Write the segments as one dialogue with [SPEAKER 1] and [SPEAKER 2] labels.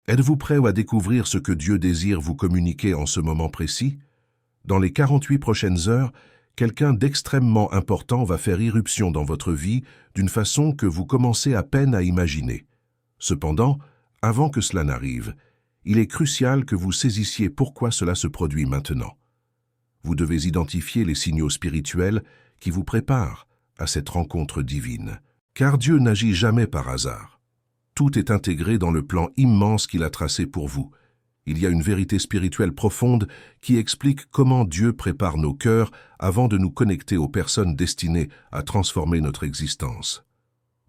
[SPEAKER 1] Êtes-vous prêt à découvrir ce que Dieu désire vous communiquer en ce moment précis? Dans les 48 prochaines heures, quelqu'un d'extrêmement important va faire irruption dans votre vie d'une façon que vous commencez à peine à imaginer. Cependant, avant que cela n'arrive, il est crucial que vous saisissiez pourquoi cela se produit maintenant. Vous devez identifier les signaux spirituels qui vous préparent à cette rencontre divine. Car Dieu n'agit jamais par hasard. Tout est intégré dans le plan immense qu'il a tracé pour vous. Il y a une vérité spirituelle profonde qui explique comment Dieu prépare nos cœurs avant de nous connecter aux personnes destinées à transformer notre existence.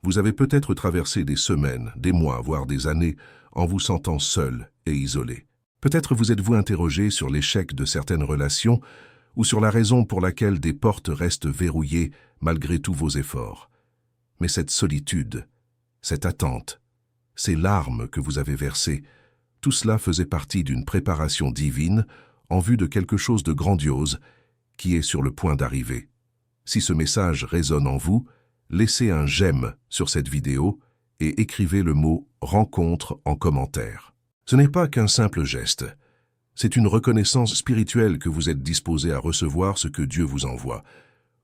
[SPEAKER 1] Vous avez peut-être traversé des semaines, des mois, voire des années en vous sentant seul et isolé. Peut-être vous êtes-vous interrogé sur l'échec de certaines relations ou sur la raison pour laquelle des portes restent verrouillées malgré tous vos efforts. Mais cette solitude, cette attente, ces larmes que vous avez versées, tout cela faisait partie d'une préparation divine en vue de quelque chose de grandiose qui est sur le point d'arriver. Si ce message résonne en vous, laissez un j'aime sur cette vidéo et écrivez le mot « rencontre » en commentaire. Ce n'est pas qu'un simple geste. C'est une reconnaissance spirituelle que vous êtes disposé à recevoir ce que Dieu vous envoie.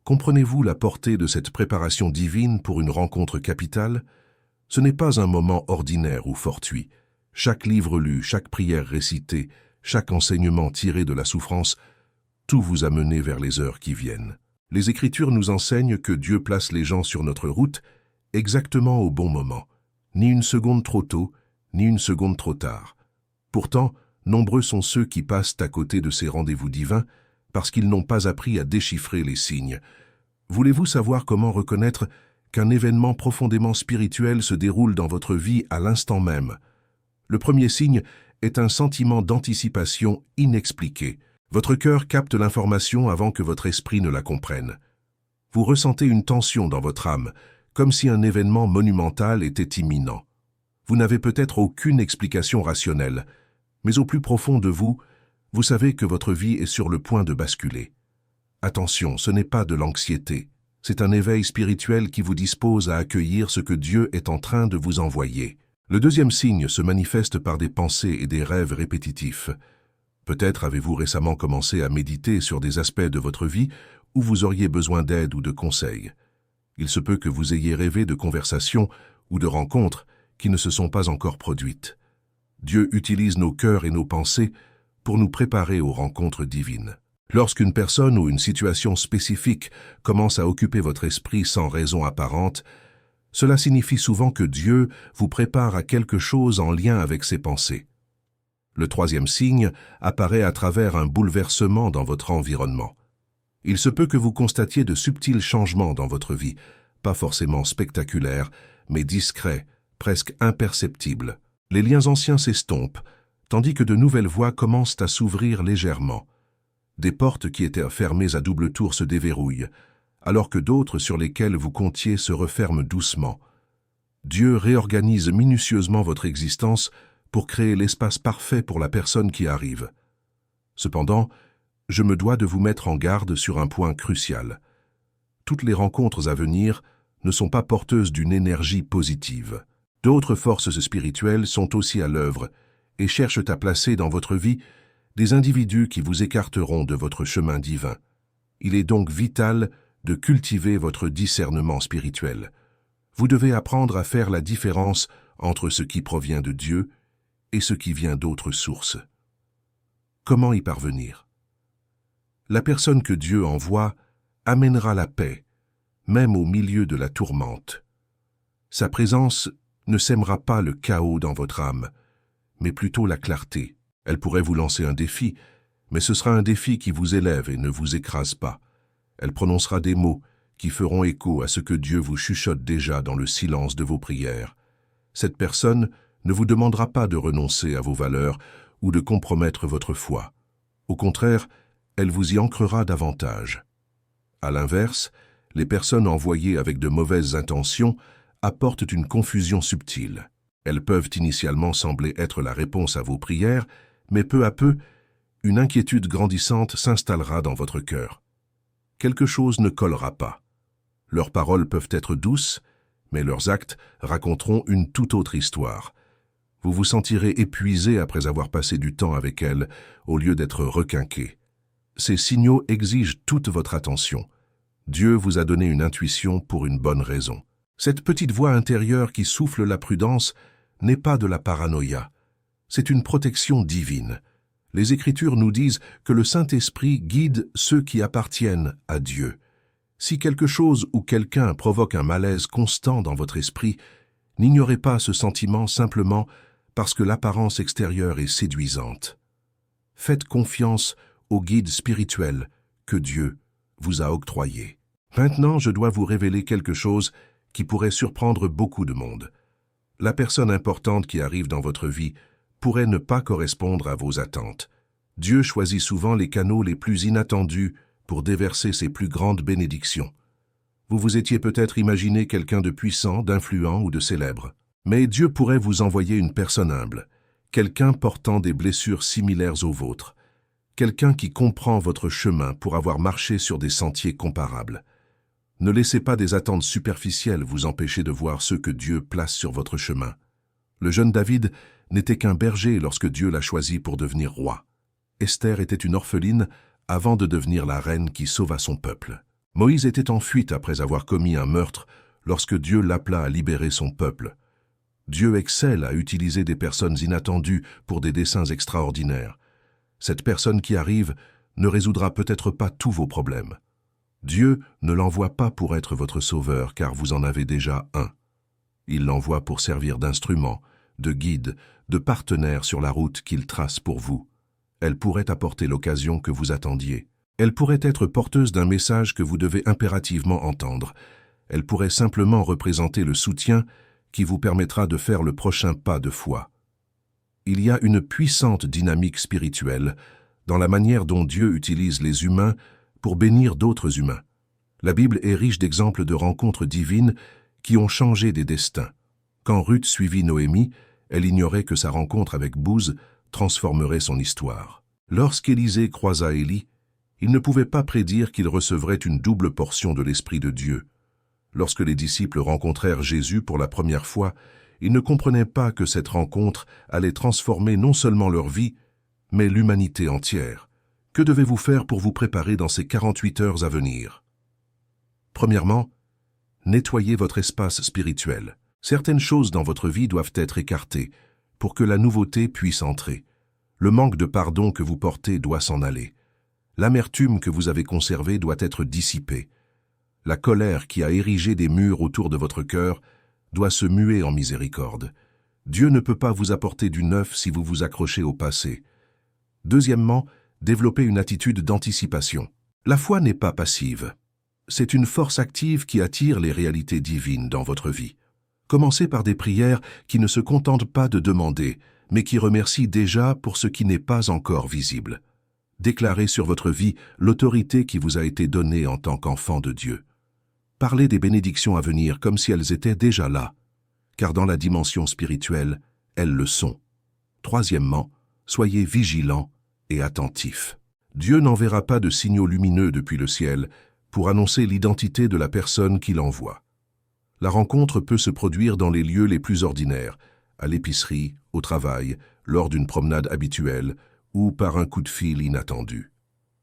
[SPEAKER 1] Comprenez-vous la portée de cette préparation divine pour une rencontre capitale? Ce n'est pas un moment ordinaire ou fortuit. Chaque livre lu, chaque prière récitée, chaque enseignement tiré de la souffrance, tout vous a mené vers les heures qui viennent. Les Écritures nous enseignent que Dieu place les gens sur notre route exactement au bon moment. Ni une seconde trop tôt, ni une seconde trop tard. Pourtant, nombreux sont ceux qui passent à côté de ces rendez-vous divins parce qu'ils n'ont pas appris à déchiffrer les signes. Voulez-vous savoir comment reconnaître qu'un événement profondément spirituel se déroule dans votre vie à l'instant même? Le premier signe est un sentiment d'anticipation inexpliqué. Votre cœur capte l'information avant que votre esprit ne la comprenne. Vous ressentez une tension dans votre âme, comme si un événement monumental était imminent. Vous n'avez peut-être aucune explication rationnelle, mais au plus profond de vous, vous savez que votre vie est sur le point de basculer. Attention, ce n'est pas de l'anxiété. C'est un éveil spirituel qui vous dispose à accueillir ce que Dieu est en train de vous envoyer. Le deuxième signe se manifeste par des pensées et des rêves répétitifs. Peut-être avez-vous récemment commencé à méditer sur des aspects de votre vie où vous auriez besoin d'aide ou de conseils. Il se peut que vous ayez rêvé de conversations ou de rencontres qui ne se sont pas encore produites. Dieu utilise nos cœurs et nos pensées pour nous préparer aux rencontres divines. Lorsqu'une personne ou une situation spécifique commence à occuper votre esprit sans raison apparente, cela signifie souvent que Dieu vous prépare à quelque chose en lien avec ses pensées. Le troisième signe apparaît à travers un bouleversement dans votre environnement. Il se peut que vous constatiez de subtils changements dans votre vie, pas forcément spectaculaires, mais discrets, presque imperceptibles. Les liens anciens s'estompent, tandis que de nouvelles voies commencent à s'ouvrir légèrement. Des portes qui étaient fermées à double tour se déverrouillent, alors que d'autres sur lesquelles vous comptiez se referment doucement. Dieu réorganise minutieusement votre existence pour créer l'espace parfait pour la personne qui arrive. Cependant, je me dois de vous mettre en garde sur un point crucial. Toutes les rencontres à venir ne sont pas porteuses d'une énergie positive. D'autres forces spirituelles sont aussi à l'œuvre et cherchent à placer dans votre vie des individus qui vous écarteront de votre chemin divin. Il est donc vital de cultiver votre discernement spirituel. Vous devez apprendre à faire la différence entre ce qui provient de Dieu et ce qui vient d'autres sources. Comment y parvenir? La personne que Dieu envoie amènera la paix, même au milieu de la tourmente. Sa présence ne sèmera pas le chaos dans votre âme, mais plutôt la clarté. Elle pourrait vous lancer un défi, mais ce sera un défi qui vous élève et ne vous écrase pas. Elle prononcera des mots qui feront écho à ce que Dieu vous chuchote déjà dans le silence de vos prières. Cette personne ne vous demandera pas de renoncer à vos valeurs ou de compromettre votre foi. Au contraire, elle vous y ancrera davantage. À l'inverse, les personnes envoyées avec de mauvaises intentions apportent une confusion subtile. Elles peuvent initialement sembler être la réponse à vos prières, mais peu à peu, une inquiétude grandissante s'installera dans votre cœur. Quelque chose ne collera pas. Leurs paroles peuvent être douces, mais leurs actes raconteront une toute autre histoire. Vous vous sentirez épuisé après avoir passé du temps avec elle, au lieu d'être requinqué. Ces signaux exigent toute votre attention. Dieu vous a donné une intuition pour une bonne raison. Cette petite voix intérieure qui souffle la prudence n'est pas de la paranoïa. C'est une protection divine. Les Écritures nous disent que le Saint-Esprit guide ceux qui appartiennent à Dieu. Si quelque chose ou quelqu'un provoque un malaise constant dans votre esprit, n'ignorez pas ce sentiment simplement parce que l'apparence extérieure est séduisante. Faites confiance au guide spirituel que Dieu vous a octroyé. Maintenant, je dois vous révéler quelque chose qui pourrait surprendre beaucoup de monde. La personne importante qui arrive dans votre vie pourrait ne pas correspondre à vos attentes. Dieu choisit souvent les canaux les plus inattendus pour déverser ses plus grandes bénédictions. Vous vous étiez peut-être imaginé quelqu'un de puissant, d'influent ou de célèbre. Mais Dieu pourrait vous envoyer une personne humble, quelqu'un portant des blessures similaires aux vôtres, quelqu'un qui comprend votre chemin pour avoir marché sur des sentiers comparables. Ne laissez pas des attentes superficielles vous empêcher de voir ceux que Dieu place sur votre chemin. Le jeune David n'était qu'un berger lorsque Dieu l'a choisi pour devenir roi. Esther était une orpheline avant de devenir la reine qui sauva son peuple. Moïse était en fuite après avoir commis un meurtre lorsque Dieu l'appela à libérer son peuple. Dieu excelle à utiliser des personnes inattendues pour des desseins extraordinaires. Cette personne qui arrive ne résoudra peut-être pas tous vos problèmes. Dieu ne l'envoie pas pour être votre sauveur, car vous en avez déjà un. Il l'envoie pour servir d'instrument, de guide, de partenaire sur la route qu'il trace pour vous. Elle pourrait apporter l'occasion que vous attendiez. Elle pourrait être porteuse d'un message que vous devez impérativement entendre. Elle pourrait simplement représenter le soutien qui vous permettra de faire le prochain pas de foi. Il y a une puissante dynamique spirituelle dans la manière dont Dieu utilise les humains pour bénir d'autres humains. La Bible est riche d'exemples de rencontres divines qui ont changé des destins. Quand Ruth suivit Noémie, elle ignorait que sa rencontre avec Bouze transformerait son histoire. Lorsqu'Élisée croisa Élie, il ne pouvait pas prédire qu'il recevrait une double portion de l'Esprit de Dieu. Lorsque les disciples rencontrèrent Jésus pour la première fois, ils ne comprenaient pas que cette rencontre allait transformer non seulement leur vie, mais l'humanité entière. Que devez-vous faire pour vous préparer dans ces 48 heures à venir? Premièrement, nettoyez votre espace spirituel. Certaines choses dans votre vie doivent être écartées pour que la nouveauté puisse entrer. Le manque de pardon que vous portez doit s'en aller. L'amertume que vous avez conservée doit être dissipée. La colère qui a érigé des murs autour de votre cœur doit se muer en miséricorde. Dieu ne peut pas vous apporter du neuf si vous vous accrochez au passé. Deuxièmement, développez une attitude d'anticipation. La foi n'est pas passive. C'est une force active qui attire les réalités divines dans votre vie. Commencez par des prières qui ne se contentent pas de demander, mais qui remercient déjà pour ce qui n'est pas encore visible. Déclarez sur votre vie l'autorité qui vous a été donnée en tant qu'enfant de Dieu. Parlez des bénédictions à venir comme si elles étaient déjà là, car dans la dimension spirituelle, elles le sont. Troisièmement, soyez vigilants et attentifs. Dieu n'enverra pas de signaux lumineux depuis le ciel pour annoncer l'identité de la personne qu'il envoie. La rencontre peut se produire dans les lieux les plus ordinaires, à l'épicerie, au travail, lors d'une promenade habituelle ou par un coup de fil inattendu.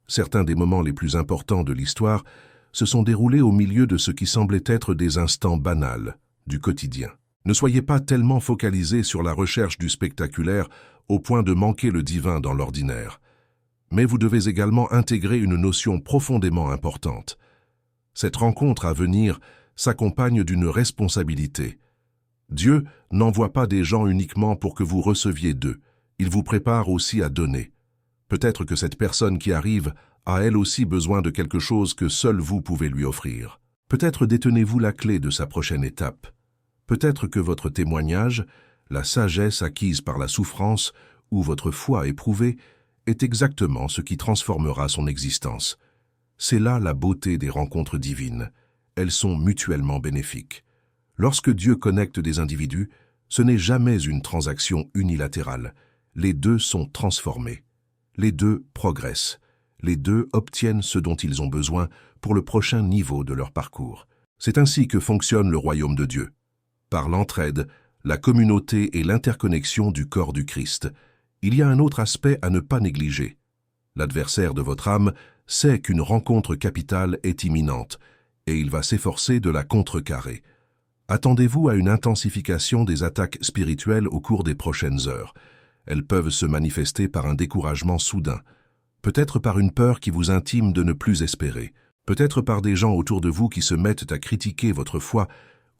[SPEAKER 1] Certains des moments les plus importants de l'histoire se sont déroulés au milieu de ce qui semblait être des instants banals du quotidien. Ne soyez pas tellement focalisés sur la recherche du spectaculaire au point de manquer le divin dans l'ordinaire. Mais vous devez également intégrer une notion profondément importante. Cette rencontre à venir s'accompagne d'une responsabilité. Dieu n'envoie pas des gens uniquement pour que vous receviez d'eux. Il vous prépare aussi à donner. Peut-être que cette personne qui arrive a elle aussi besoin de quelque chose que seul vous pouvez lui offrir. Peut-être détenez-vous la clé de sa prochaine étape. Peut-être que votre témoignage, la sagesse acquise par la souffrance ou votre foi éprouvée est exactement ce qui transformera son existence. C'est là la beauté des rencontres divines. Elles sont mutuellement bénéfiques. Lorsque Dieu connecte des individus, ce n'est jamais une transaction unilatérale. Les deux sont transformés. Les deux progressent. Les deux obtiennent ce dont ils ont besoin pour le prochain niveau de leur parcours. C'est ainsi que fonctionne le royaume de Dieu. Par l'entraide, la communauté et l'interconnexion du corps du Christ. Il y a un autre aspect à ne pas négliger. L'adversaire de votre âme sait qu'une rencontre capitale est imminente, et il va s'efforcer de la contrecarrer. Attendez-vous à une intensification des attaques spirituelles au cours des prochaines heures. Elles peuvent se manifester par un découragement soudain, peut-être par une peur qui vous intime de ne plus espérer, peut-être par des gens autour de vous qui se mettent à critiquer votre foi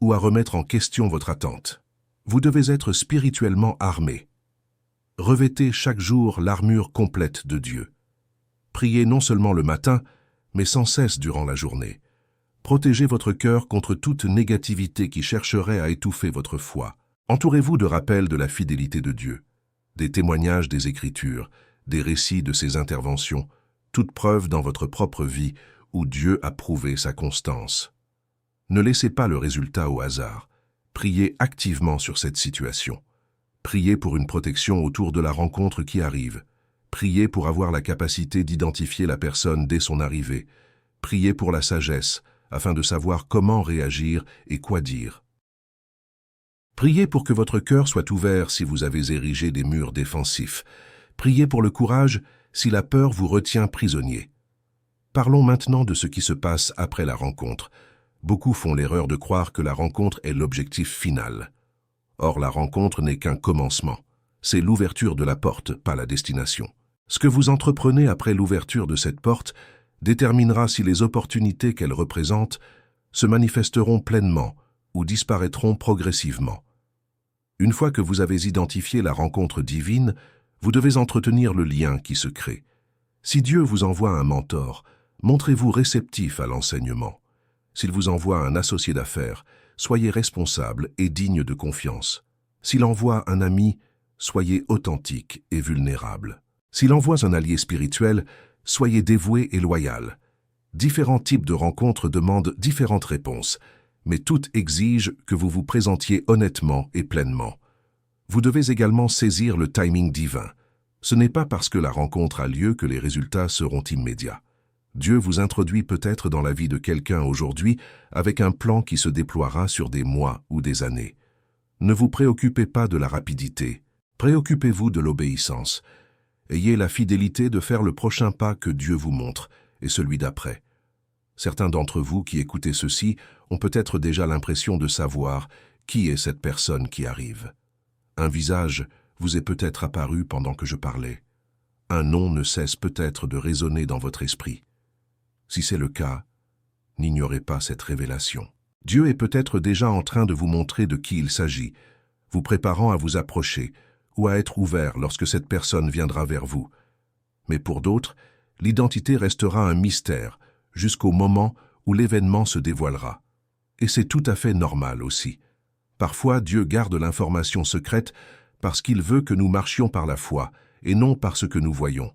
[SPEAKER 1] ou à remettre en question votre attente. Vous devez être spirituellement armé. Revêtez chaque jour l'armure complète de Dieu. Priez non seulement le matin, mais sans cesse durant la journée. Protégez votre cœur contre toute négativité qui chercherait à étouffer votre foi. Entourez-vous de rappels de la fidélité de Dieu, des témoignages des Écritures, des récits de ses interventions, toute preuve dans votre propre vie où Dieu a prouvé sa constance. Ne laissez pas le résultat au hasard. Priez activement sur cette situation. Priez pour une protection autour de la rencontre qui arrive. Priez pour avoir la capacité d'identifier la personne dès son arrivée. Priez pour la sagesse, afin de savoir comment réagir et quoi dire. Priez pour que votre cœur soit ouvert si vous avez érigé des murs défensifs. Priez pour le courage si la peur vous retient prisonnier. Parlons maintenant de ce qui se passe après la rencontre. Beaucoup font l'erreur de croire que la rencontre est l'objectif final. Or, la rencontre n'est qu'un commencement. C'est l'ouverture de la porte, pas la destination. Ce que vous entreprenez après l'ouverture de cette porte déterminera si les opportunités qu'elle représente se manifesteront pleinement ou disparaîtront progressivement. Une fois que vous avez identifié la rencontre divine, vous devez entretenir le lien qui se crée. Si Dieu vous envoie un mentor, montrez-vous réceptif à l'enseignement. S'il vous envoie un associé d'affaires, soyez responsable et digne de confiance. S'il envoie un ami, soyez authentique et vulnérable. S'il envoie un allié spirituel, soyez dévoué et loyal. Différents types de rencontres demandent différentes réponses, mais toutes exigent que vous vous présentiez honnêtement et pleinement. Vous devez également saisir le timing divin. Ce n'est pas parce que la rencontre a lieu que les résultats seront immédiats. Dieu vous introduit peut-être dans la vie de quelqu'un aujourd'hui avec un plan qui se déploiera sur des mois ou des années. Ne vous préoccupez pas de la rapidité, préoccupez-vous de l'obéissance. Ayez la fidélité de faire le prochain pas que Dieu vous montre et celui d'après. Certains d'entre vous qui écoutez ceci ont peut-être déjà l'impression de savoir qui est cette personne qui arrive. Un visage vous est peut-être apparu pendant que je parlais. Un nom ne cesse peut-être de résonner dans votre esprit. Si c'est le cas, n'ignorez pas cette révélation. Dieu est peut-être déjà en train de vous montrer de qui il s'agit, vous préparant à vous approcher ou à être ouvert lorsque cette personne viendra vers vous. Mais pour d'autres, l'identité restera un mystère jusqu'au moment où l'événement se dévoilera. Et c'est tout à fait normal aussi. Parfois, Dieu garde l'information secrète parce qu'il veut que nous marchions par la foi et non par ce que nous voyons.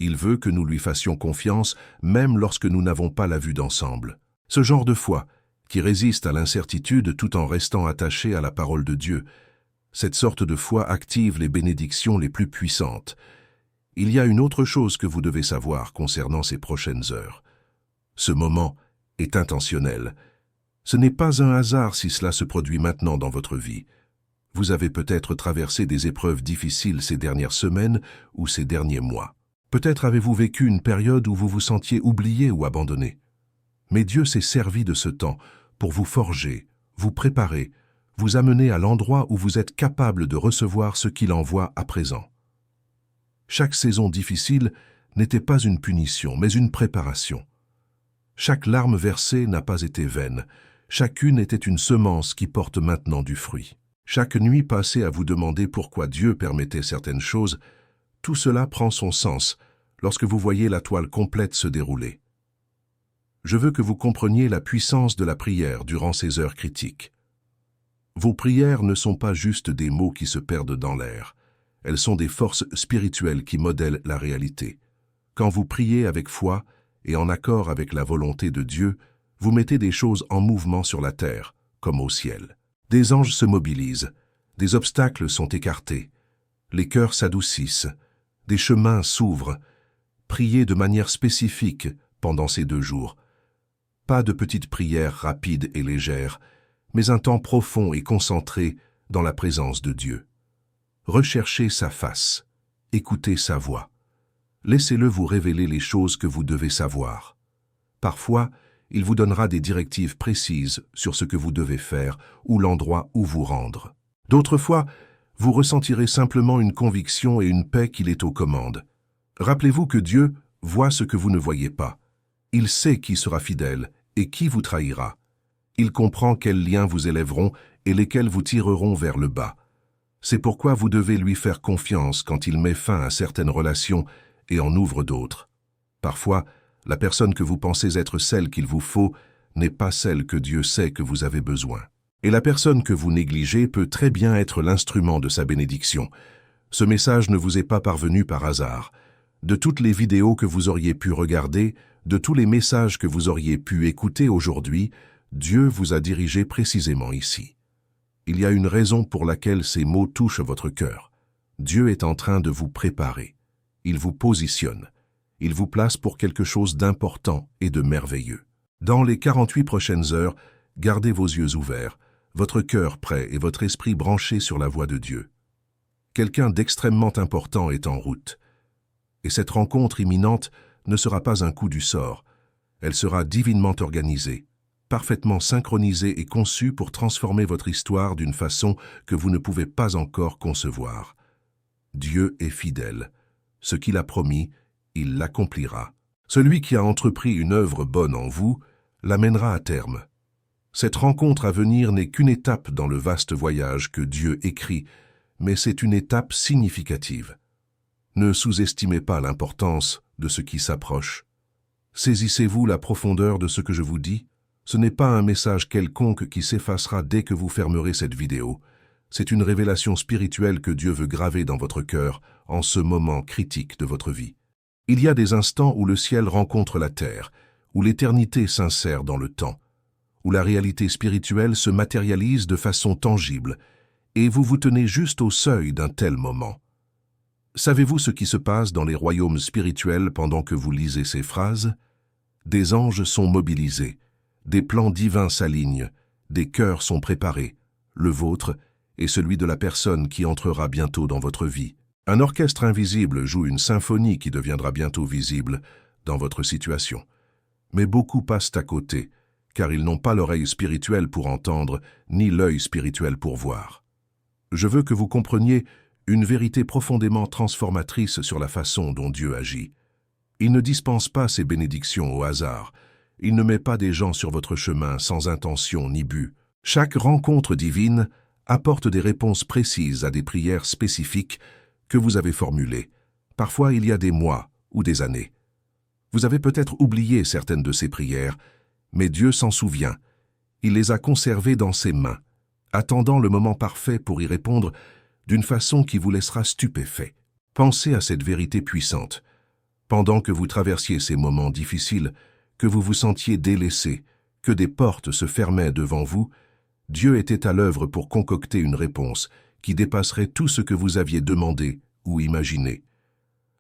[SPEAKER 1] Il veut que nous lui fassions confiance même lorsque nous n'avons pas la vue d'ensemble. Ce genre de foi, qui résiste à l'incertitude tout en restant attaché à la parole de Dieu, cette sorte de foi active les bénédictions les plus puissantes. Il y a une autre chose que vous devez savoir concernant ces prochaines heures. Ce moment est intentionnel. Ce n'est pas un hasard si cela se produit maintenant dans votre vie. Vous avez peut-être traversé des épreuves difficiles ces dernières semaines ou ces derniers mois. Peut-être avez-vous vécu une période où vous vous sentiez oublié ou abandonné. Mais Dieu s'est servi de ce temps pour vous forger, vous préparer, vous amener à l'endroit où vous êtes capable de recevoir ce qu'il envoie à présent. Chaque saison difficile n'était pas une punition, mais une préparation. Chaque larme versée n'a pas été vaine. Chacune était une semence qui porte maintenant du fruit. Chaque nuit passée à vous demander pourquoi Dieu permettait certaines choses, tout cela prend son sens lorsque vous voyez la toile complète se dérouler. Je veux que vous compreniez la puissance de la prière durant ces heures critiques. Vos prières ne sont pas juste des mots qui se perdent dans l'air. Elles sont des forces spirituelles qui modèlent la réalité. Quand vous priez avec foi et en accord avec la volonté de Dieu, vous mettez des choses en mouvement sur la terre, comme au ciel. Des anges se mobilisent, des obstacles sont écartés, les cœurs s'adoucissent, des chemins s'ouvrent. Priez de manière spécifique pendant ces 2 jours. Pas de petites prières rapides et légères, mais un temps profond et concentré dans la présence de Dieu. Recherchez sa face, écoutez sa voix. Laissez-le vous révéler les choses que vous devez savoir. Parfois, il vous donnera des directives précises sur ce que vous devez faire ou l'endroit où vous rendre. D'autres fois, vous ressentirez simplement une conviction et une paix qu'il est aux commandes. Rappelez-vous que Dieu voit ce que vous ne voyez pas. Il sait qui sera fidèle et qui vous trahira. Il comprend quels liens vous élèveront et lesquels vous tireront vers le bas. C'est pourquoi vous devez lui faire confiance quand il met fin à certaines relations et en ouvre d'autres. Parfois, la personne que vous pensez être celle qu'il vous faut n'est pas celle que Dieu sait que vous avez besoin. Et la personne que vous négligez peut très bien être l'instrument de sa bénédiction. Ce message ne vous est pas parvenu par hasard. De toutes les vidéos que vous auriez pu regarder, de tous les messages que vous auriez pu écouter aujourd'hui, Dieu vous a dirigé précisément ici. Il y a une raison pour laquelle ces mots touchent votre cœur. Dieu est en train de vous préparer. Il vous positionne. Il vous place pour quelque chose d'important et de merveilleux. Dans les 48 prochaines heures, gardez vos yeux ouverts, votre cœur prêt et votre esprit branché sur la voix de Dieu. Quelqu'un d'extrêmement important est en route. Et cette rencontre imminente ne sera pas un coup du sort. Elle sera divinement organisée, parfaitement synchronisée et conçue pour transformer votre histoire d'une façon que vous ne pouvez pas encore concevoir. Dieu est fidèle. Ce qu'il a promis, il l'accomplira. Celui qui a entrepris une œuvre bonne en vous l'amènera à terme. Cette rencontre à venir n'est qu'une étape dans le vaste voyage que Dieu écrit, mais c'est une étape significative. Ne sous-estimez pas l'importance de ce qui s'approche. Saisissez-vous la profondeur de ce que je vous dis. Ce n'est pas un message quelconque qui s'effacera dès que vous fermerez cette vidéo. C'est une révélation spirituelle que Dieu veut graver dans votre cœur en ce moment critique de votre vie. Il y a des instants où le ciel rencontre la terre, où l'éternité s'insère dans le temps, où la réalité spirituelle se matérialise de façon tangible, et vous vous tenez juste au seuil d'un tel moment. Savez-vous ce qui se passe dans les royaumes spirituels pendant que vous lisez ces phrases? Des anges sont mobilisés, des plans divins s'alignent, des cœurs sont préparés, le vôtre et celui de la personne qui entrera bientôt dans votre vie. Un orchestre invisible joue une symphonie qui deviendra bientôt visible dans votre situation. Mais beaucoup passent à côté, car ils n'ont pas l'oreille spirituelle pour entendre, ni l'œil spirituel pour voir. Je veux que vous compreniez une vérité profondément transformatrice sur la façon dont Dieu agit. Il ne dispense pas ses bénédictions au hasard. Il ne met pas des gens sur votre chemin sans intention ni but. Chaque rencontre divine apporte des réponses précises à des prières spécifiques que vous avez formulées. Parfois, il y a des mois ou des années. Vous avez peut-être oublié certaines de ces prières, mais Dieu s'en souvient. Il les a conservées dans ses mains, attendant le moment parfait pour y répondre d'une façon qui vous laissera stupéfait. Pensez à cette vérité puissante. Pendant que vous traversiez ces moments difficiles, que vous vous sentiez délaissé, que des portes se fermaient devant vous, Dieu était à l'œuvre pour concocter une réponse qui dépasserait tout ce que vous aviez demandé ou imaginé.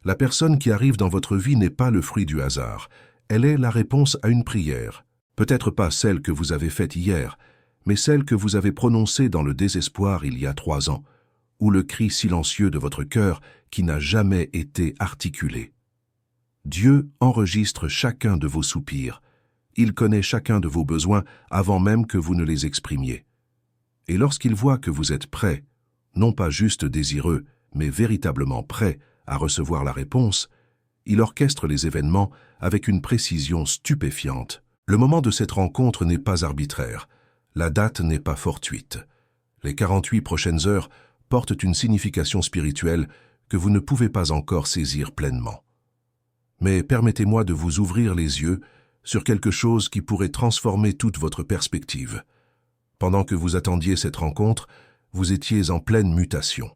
[SPEAKER 1] La personne qui arrive dans votre vie n'est pas le fruit du hasard. Elle est la réponse à une prière. Peut-être pas celle que vous avez faite hier, mais celle que vous avez prononcée dans le désespoir il y a 3 ans, ou le cri silencieux de votre cœur qui n'a jamais été articulé. Dieu enregistre chacun de vos soupirs. Il connaît chacun de vos besoins avant même que vous ne les exprimiez. Et lorsqu'il voit que vous êtes prêt, non pas juste désireux, mais véritablement prêt à recevoir la réponse, il orchestre les événements avec une précision stupéfiante. Le moment de cette rencontre n'est pas arbitraire. La date n'est pas fortuite. Les 48 prochaines heures portent une signification spirituelle que vous ne pouvez pas encore saisir pleinement. Mais permettez-moi de vous ouvrir les yeux sur quelque chose qui pourrait transformer toute votre perspective. Pendant que vous attendiez cette rencontre, vous étiez en pleine mutation.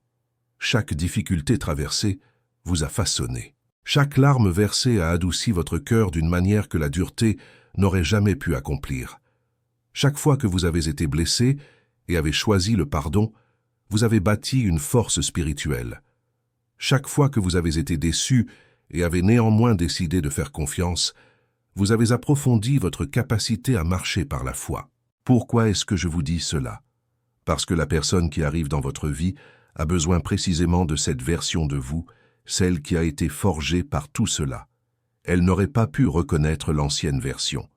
[SPEAKER 1] Chaque difficulté traversée vous a façonné. Chaque larme versée a adouci votre cœur d'une manière que la dureté n'aurait jamais pu accomplir. Chaque fois que vous avez été blessé et avez choisi le pardon, vous avez bâti une force spirituelle. Chaque fois que vous avez été déçu et avez néanmoins décidé de faire confiance, vous avez approfondi votre capacité à marcher par la foi. Pourquoi est-ce que je vous dis cela? Parce que la personne qui arrive dans votre vie a besoin précisément de cette version de vous, celle qui a été forgée par tout cela. Elle n'aurait pas pu reconnaître l'ancienne version.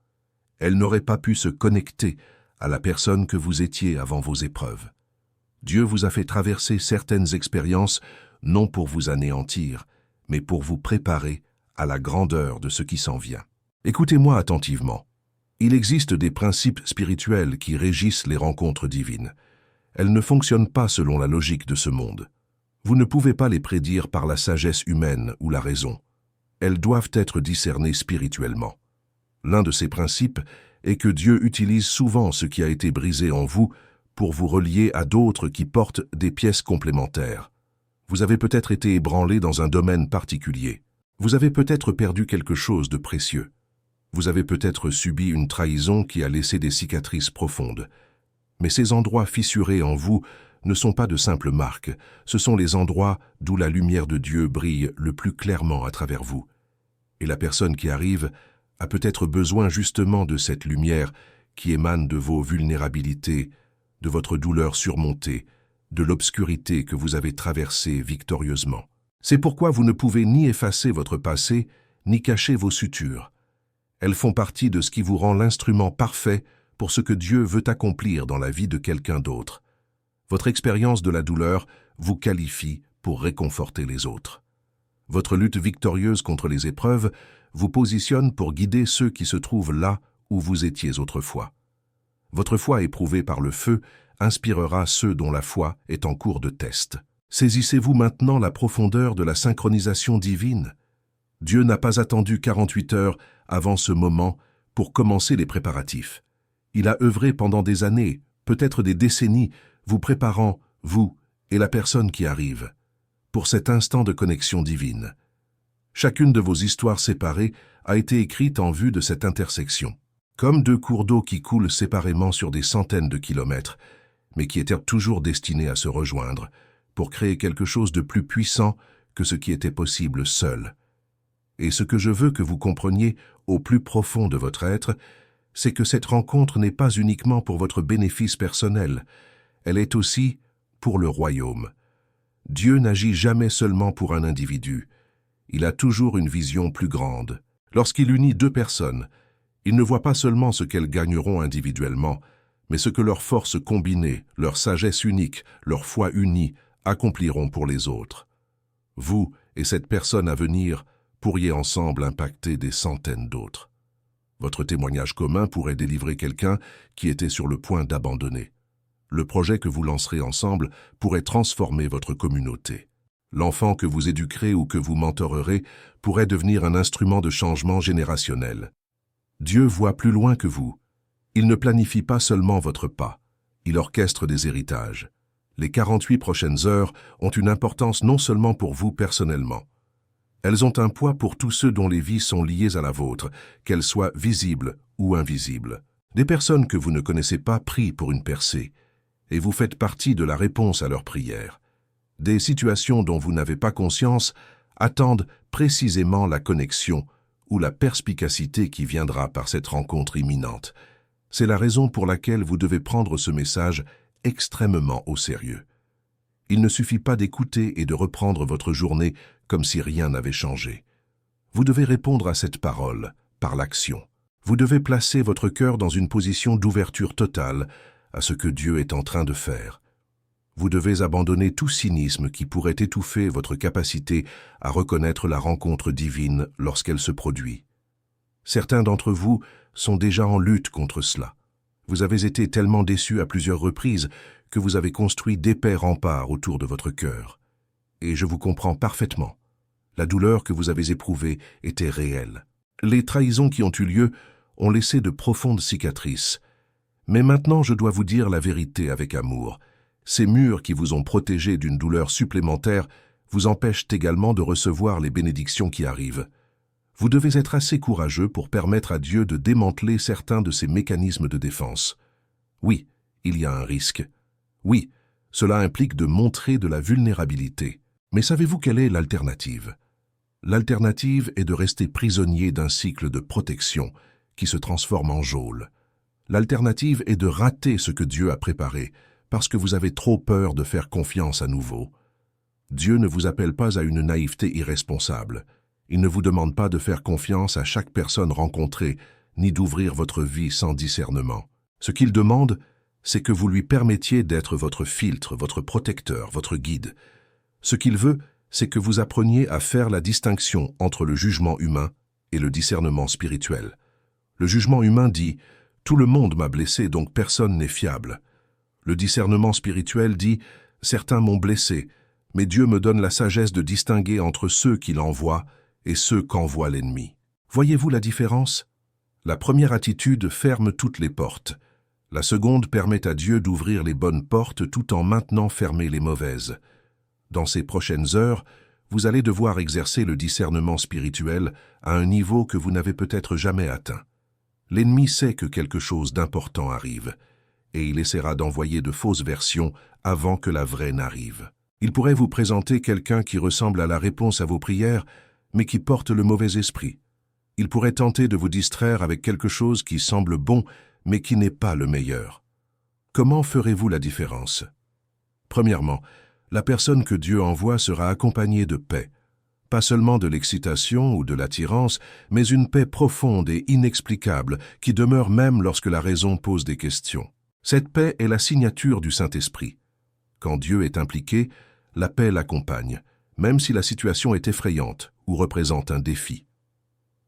[SPEAKER 1] Elle n'aurait pas pu se connecter à la personne que vous étiez avant vos épreuves. Dieu vous a fait traverser certaines expériences non pour vous anéantir, mais pour vous préparer à la grandeur de ce qui s'en vient. Écoutez-moi attentivement. Il existe des principes spirituels qui régissent les rencontres divines. Elles ne fonctionnent pas selon la logique de ce monde. Vous ne pouvez pas les prédire par la sagesse humaine ou la raison. Elles doivent être discernées spirituellement. L'un de ces principes est que Dieu utilise souvent ce qui a été brisé en vous pour vous relier à d'autres qui portent des pièces complémentaires. Vous avez peut-être été ébranlé dans un domaine particulier. Vous avez peut-être perdu quelque chose de précieux. Vous avez peut-être subi une trahison qui a laissé des cicatrices profondes. Mais ces endroits fissurés en vous ne sont pas de simples marques, ce sont les endroits d'où la lumière de Dieu brille le plus clairement à travers vous. Et la personne qui arrive a peut-être besoin justement de cette lumière qui émane de vos vulnérabilités, de votre douleur surmontée, de l'obscurité que vous avez traversée victorieusement. C'est pourquoi vous ne pouvez ni effacer votre passé, ni cacher vos sutures. Elles font partie de ce qui vous rend l'instrument parfait pour ce que Dieu veut accomplir dans la vie de quelqu'un d'autre. Votre expérience de la douleur vous qualifie pour réconforter les autres. Votre lutte victorieuse contre les épreuves vous positionne pour guider ceux qui se trouvent là où vous étiez autrefois. Votre foi éprouvée par le feu inspirera ceux dont la foi est en cours de test. Saisissez-vous maintenant la profondeur de la synchronisation divine. Dieu n'a pas attendu 48 heures avant ce moment pour commencer les préparatifs. Il a œuvré pendant des années, peut-être des décennies, vous préparant, vous et la personne qui arrive, pour cet instant de connexion divine. Chacune de vos histoires séparées a été écrite en vue de cette intersection. Comme deux cours d'eau qui coulent séparément sur des centaines de kilomètres, mais qui étaient toujours destinés à se rejoindre, pour créer quelque chose de plus puissant que ce qui était possible seul. Et ce que je veux que vous compreniez au plus profond de votre être, c'est que cette rencontre n'est pas uniquement pour votre bénéfice personnel, elle est aussi pour le royaume. Dieu n'agit jamais seulement pour un individu. Il a toujours une vision plus grande. Lorsqu'il unit deux personnes, il ne voit pas seulement ce qu'elles gagneront individuellement, mais ce que leurs forces combinées, leur sagesse unique, leur foi unie, accompliront pour les autres. Vous et cette personne à venir pourriez ensemble impacter des centaines d'autres. Votre témoignage commun pourrait délivrer quelqu'un qui était sur le point d'abandonner. Le projet que vous lancerez ensemble pourrait transformer votre communauté. L'enfant que vous éduquerez ou que vous mentorerez pourrait devenir un instrument de changement générationnel. Dieu voit plus loin que vous. Il ne planifie pas seulement votre pas, il orchestre des héritages. Les 48 prochaines heures ont une importance non seulement pour vous personnellement. Elles ont un poids pour tous ceux dont les vies sont liées à la vôtre, qu'elles soient visibles ou invisibles. Des personnes que vous ne connaissez pas prient pour une percée, et vous faites partie de la réponse à leurs prières. Des situations dont vous n'avez pas conscience attendent précisément la connexion ou la perspicacité qui viendra par cette rencontre imminente. C'est la raison pour laquelle vous devez prendre ce message extrêmement au sérieux. Il ne suffit pas d'écouter et de reprendre votre journée comme si rien n'avait changé. Vous devez répondre à cette parole par l'action. Vous devez placer votre cœur dans une position d'ouverture totale à ce que Dieu est en train de faire. Vous devez abandonner tout cynisme qui pourrait étouffer votre capacité à reconnaître la rencontre divine lorsqu'elle se produit. Certains d'entre vous sont déjà en lutte contre cela. Vous avez été tellement déçus à plusieurs reprises que vous avez construit d'épais remparts autour de votre cœur. Et je vous comprends parfaitement. La douleur que vous avez éprouvée était réelle. Les trahisons qui ont eu lieu ont laissé de profondes cicatrices. Mais maintenant, je dois vous dire la vérité avec amour. Ces murs qui vous ont protégé d'une douleur supplémentaire vous empêchent également de recevoir les bénédictions qui arrivent. Vous devez être assez courageux pour permettre à Dieu de démanteler certains de ces mécanismes de défense. Oui, il y a un risque. Oui, cela implique de montrer de la vulnérabilité. Mais savez-vous quelle est l'alternative? L'alternative est de rester prisonnier d'un cycle de protection qui se transforme en geôle. L'alternative est de rater ce que Dieu a préparé, parce que vous avez trop peur de faire confiance à nouveau. Dieu ne vous appelle pas à une naïveté irresponsable. Il ne vous demande pas de faire confiance à chaque personne rencontrée, ni d'ouvrir votre vie sans discernement. Ce qu'il demande, c'est que vous lui permettiez d'être votre filtre, votre protecteur, votre guide. Ce qu'il veut, c'est que vous appreniez à faire la distinction entre le jugement humain et le discernement spirituel. Le jugement humain dit « Tout le monde m'a blessé, donc personne n'est fiable ». Le discernement spirituel dit « Certains m'ont blessé, mais Dieu me donne la sagesse de distinguer entre ceux qu'il envoie et ceux qu'envoie l'ennemi. » Voyez-vous la différence? La première attitude ferme toutes les portes. La seconde permet à Dieu d'ouvrir les bonnes portes tout en maintenant fermer les mauvaises. Dans ces prochaines heures, vous allez devoir exercer le discernement spirituel à un niveau que vous n'avez peut-être jamais atteint. L'ennemi sait que quelque chose d'important arrive, et il essaiera d'envoyer de fausses versions avant que la vraie n'arrive. Il pourrait vous présenter quelqu'un qui ressemble à la réponse à vos prières, mais qui porte le mauvais esprit. Il pourrait tenter de vous distraire avec quelque chose qui semble bon, mais qui n'est pas le meilleur. Comment ferez-vous la différence? Premièrement, la personne que Dieu envoie sera accompagnée de paix. Pas seulement de l'excitation ou de l'attirance, mais une paix profonde et inexplicable qui demeure même lorsque la raison pose des questions. Cette paix est la signature du Saint-Esprit. Quand Dieu est impliqué, la paix l'accompagne, même si la situation est effrayante ou représente un défi.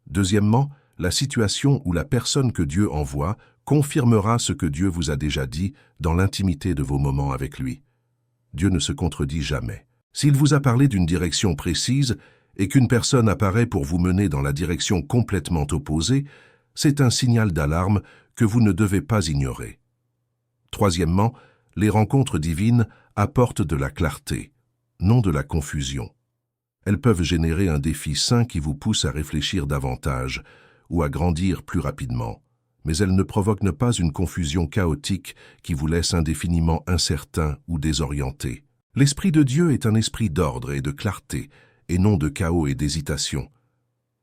[SPEAKER 1] Deuxièmement, la situation ou la personne que Dieu envoie confirmera ce que Dieu vous a déjà dit dans l'intimité de vos moments avec lui. Dieu ne se contredit jamais. S'il vous a parlé d'une direction précise et qu'une personne apparaît pour vous mener dans la direction complètement opposée, c'est un signal d'alarme que vous ne devez pas ignorer. Troisièmement, les rencontres divines apportent de la clarté, non de la confusion. Elles peuvent générer un défi sain qui vous pousse à réfléchir davantage ou à grandir plus rapidement, mais elles ne provoquent pas une confusion chaotique qui vous laisse indéfiniment incertain ou désorienté. L'Esprit de Dieu est un esprit d'ordre et de clarté, et non de chaos et d'hésitation.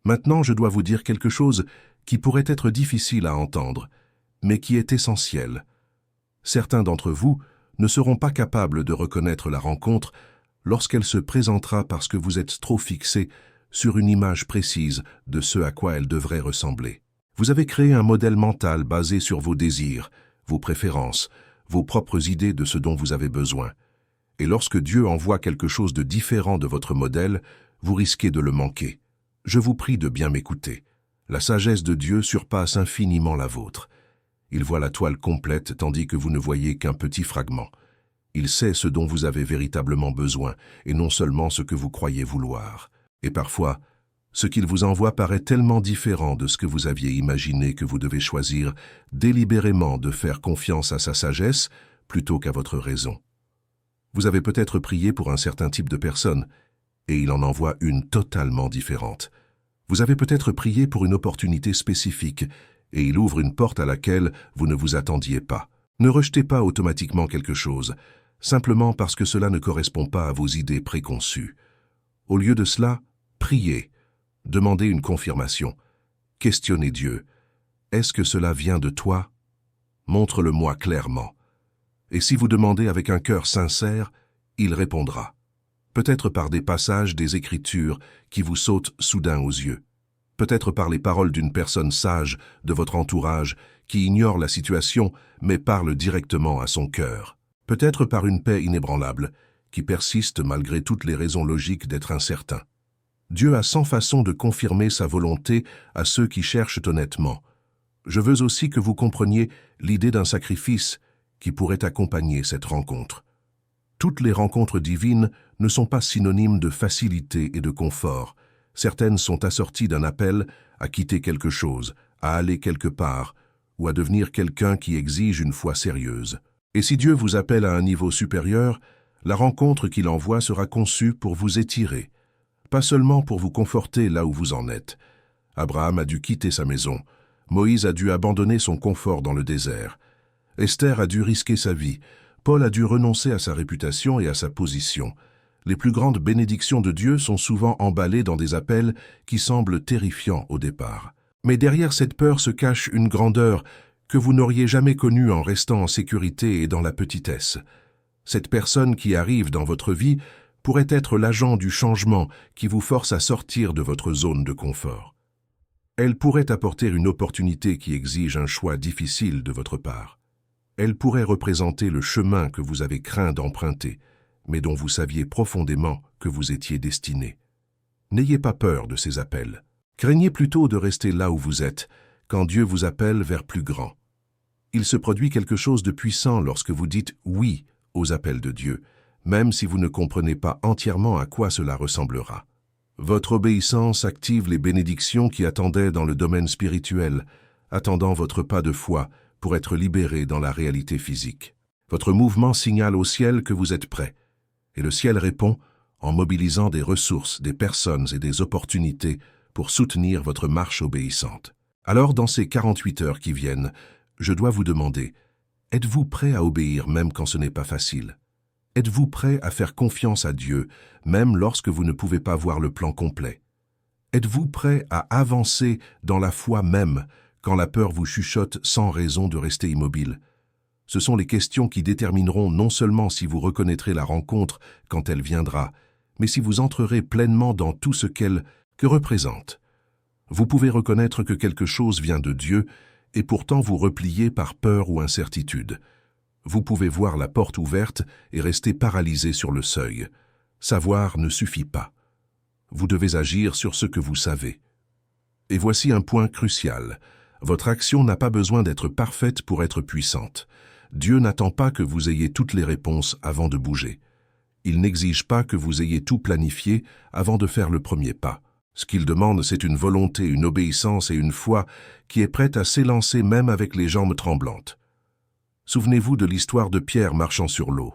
[SPEAKER 1] Maintenant, je dois vous dire quelque chose qui pourrait être difficile à entendre, mais qui est essentiel. Certains d'entre vous ne seront pas capables de reconnaître la rencontre lorsqu'elle se présentera parce que vous êtes trop fixé sur une image précise de ce à quoi elle devrait ressembler. Vous avez créé un modèle mental basé sur vos désirs, vos préférences, vos propres idées de ce dont vous avez besoin. Et lorsque Dieu envoie quelque chose de différent de votre modèle, vous risquez de le manquer. Je vous prie de bien m'écouter. La sagesse de Dieu surpasse infiniment la vôtre. Il voit la toile complète tandis que vous ne voyez qu'un petit fragment. Il sait ce dont vous avez véritablement besoin et non seulement ce que vous croyez vouloir. Et parfois, ce qu'il vous envoie paraît tellement différent de ce que vous aviez imaginé que vous devez choisir délibérément de faire confiance à sa sagesse plutôt qu'à votre raison. Vous avez peut-être prié pour un certain type de personne, et il en envoie une totalement différente. Vous avez peut-être prié pour une opportunité spécifique, et il ouvre une porte à laquelle vous ne vous attendiez pas. Ne rejetez pas automatiquement quelque chose, simplement parce que cela ne correspond pas à vos idées préconçues. Au lieu de cela, priez, demandez une confirmation, questionnez Dieu. Est-ce que cela vient de toi? Montre-le-moi clairement. Et si vous demandez avec un cœur sincère, il répondra. Peut-être par des passages des Écritures qui vous sautent soudain aux yeux. Peut-être par les paroles d'une personne sage de votre entourage qui ignore la situation mais parle directement à son cœur. Peut-être par une paix inébranlable qui persiste malgré toutes les raisons logiques d'être incertain. Dieu a 100 façons de confirmer sa volonté à ceux qui cherchent honnêtement. Je veux aussi que vous compreniez l'idée d'un sacrifice qui pourrait accompagner cette rencontre. Toutes les rencontres divines ne sont pas synonymes de facilité et de confort. Certaines sont assorties d'un appel à quitter quelque chose, à aller quelque part, ou à devenir quelqu'un qui exige une foi sérieuse. Et si Dieu vous appelle à un niveau supérieur, la rencontre qu'il envoie sera conçue pour vous étirer, pas seulement pour vous conforter là où vous en êtes. Abraham a dû quitter sa maison, Moïse a dû abandonner son confort dans le désert, Esther a dû risquer sa vie, Paul a dû renoncer à sa réputation et à sa position. Les plus grandes bénédictions de Dieu sont souvent emballées dans des appels qui semblent terrifiants au départ. Mais derrière cette peur se cache une grandeur que vous n'auriez jamais connu en restant en sécurité et dans la petitesse. Cette personne qui arrive dans votre vie pourrait être l'agent du changement qui vous force à sortir de votre zone de confort. Elle pourrait apporter une opportunité qui exige un choix difficile de votre part. Elle pourrait représenter le chemin que vous avez craint d'emprunter, mais dont vous saviez profondément que vous étiez destiné. N'ayez pas peur de ces appels. Craignez plutôt de rester là où vous êtes, quand Dieu vous appelle vers plus grand. Il se produit quelque chose de puissant lorsque vous dites « oui » aux appels de Dieu, même si vous ne comprenez pas entièrement à quoi cela ressemblera. Votre obéissance active les bénédictions qui attendaient dans le domaine spirituel, attendant votre pas de foi pour être libéré dans la réalité physique. Votre mouvement signale au ciel que vous êtes prêt, et le ciel répond en mobilisant des ressources, des personnes et des opportunités pour soutenir votre marche obéissante. Alors, dans ces 48 heures qui viennent, je dois vous demander, êtes-vous prêt à obéir même quand ce n'est pas facile? Êtes-vous prêt à faire confiance à Dieu, même lorsque vous ne pouvez pas voir le plan complet? Êtes-vous prêt à avancer dans la foi même, quand la peur vous chuchote sans raison de rester immobile? Ce sont les questions qui détermineront non seulement si vous reconnaîtrez la rencontre quand elle viendra, mais si vous entrerez pleinement dans tout ce qu'elle représente. Vous pouvez reconnaître que quelque chose vient de Dieu, et pourtant vous replier par peur ou incertitude. Vous pouvez voir la porte ouverte et rester paralysé sur le seuil. Savoir ne suffit pas. Vous devez agir sur ce que vous savez. Et voici un point crucial. Votre action n'a pas besoin d'être parfaite pour être puissante. Dieu n'attend pas que vous ayez toutes les réponses avant de bouger. Il n'exige pas que vous ayez tout planifié avant de faire le premier pas. Ce qu'il demande, c'est une volonté, une obéissance et une foi qui est prête à s'élancer même avec les jambes tremblantes. Souvenez-vous de l'histoire de Pierre marchant sur l'eau.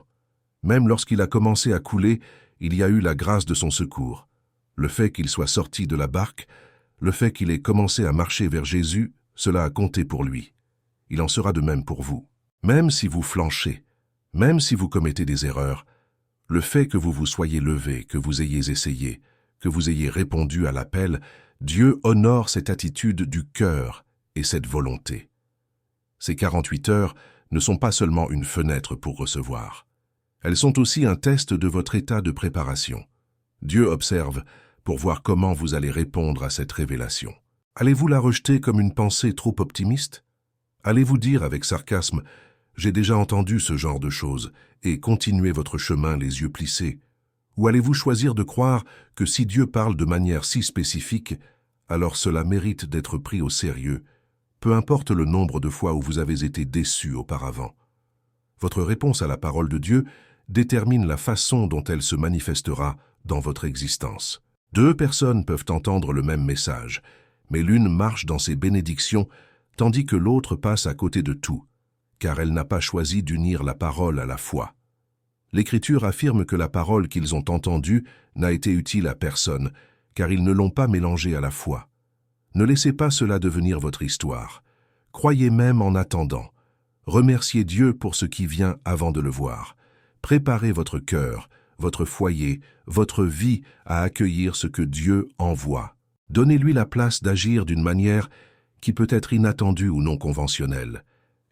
[SPEAKER 1] Même lorsqu'il a commencé à couler, il y a eu la grâce de son secours. Le fait qu'il soit sorti de la barque, le fait qu'il ait commencé à marcher vers Jésus, cela a compté pour lui. Il en sera de même pour vous. Même si vous flanchez, même si vous commettez des erreurs, le fait que vous vous soyez levé, que vous ayez essayé, que vous ayez répondu à l'appel, Dieu honore cette attitude du cœur et cette volonté. Ces 48 heures ne sont pas seulement une fenêtre pour recevoir. Elles sont aussi un test de votre état de préparation. Dieu observe pour voir comment vous allez répondre à cette révélation. Allez-vous la rejeter comme une pensée trop optimiste? Allez-vous dire avec sarcasme « J'ai déjà entendu ce genre de choses » et continuer votre chemin les yeux plissés? Ou allez-vous choisir de croire que si Dieu parle de manière si spécifique, alors cela mérite d'être pris au sérieux, peu importe le nombre de fois où vous avez été déçu auparavant? Votre réponse à la parole de Dieu détermine la façon dont elle se manifestera dans votre existence. Deux personnes peuvent entendre le même message, mais l'une marche dans ses bénédictions tandis que l'autre passe à côté de tout, car elle n'a pas choisi d'unir la parole à la foi. L'Écriture affirme que la parole qu'ils ont entendue n'a été utile à personne, car ils ne l'ont pas mélangée à la foi. Ne laissez pas cela devenir votre histoire. Croyez même en attendant. Remerciez Dieu pour ce qui vient avant de le voir. Préparez votre cœur, votre foyer, votre vie à accueillir ce que Dieu envoie. Donnez-lui la place d'agir d'une manière qui peut être inattendue ou non conventionnelle.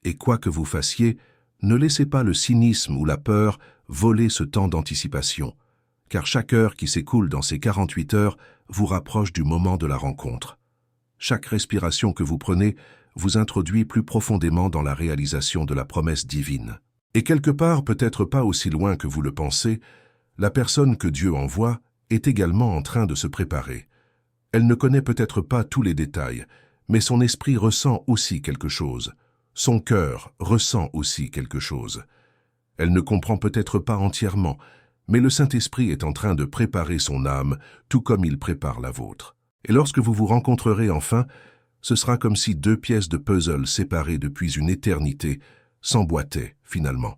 [SPEAKER 1] Et quoi que vous fassiez, ne laissez pas le cynisme ou la peur voler ce temps d'anticipation, car chaque heure qui s'écoule dans ces 48 heures vous rapproche du moment de la rencontre. Chaque respiration que vous prenez vous introduit plus profondément dans la réalisation de la promesse divine. Et quelque part, peut-être pas aussi loin que vous le pensez, la personne que Dieu envoie est également en train de se préparer. Elle ne connaît peut-être pas tous les détails, mais son esprit ressent aussi quelque chose. Son cœur ressent aussi quelque chose. Elle ne comprend peut-être pas entièrement, mais le Saint-Esprit est en train de préparer son âme, tout comme il prépare la vôtre. Et lorsque vous vous rencontrerez enfin, ce sera comme si deux pièces de puzzle séparées depuis une éternité s'emboîtaient finalement.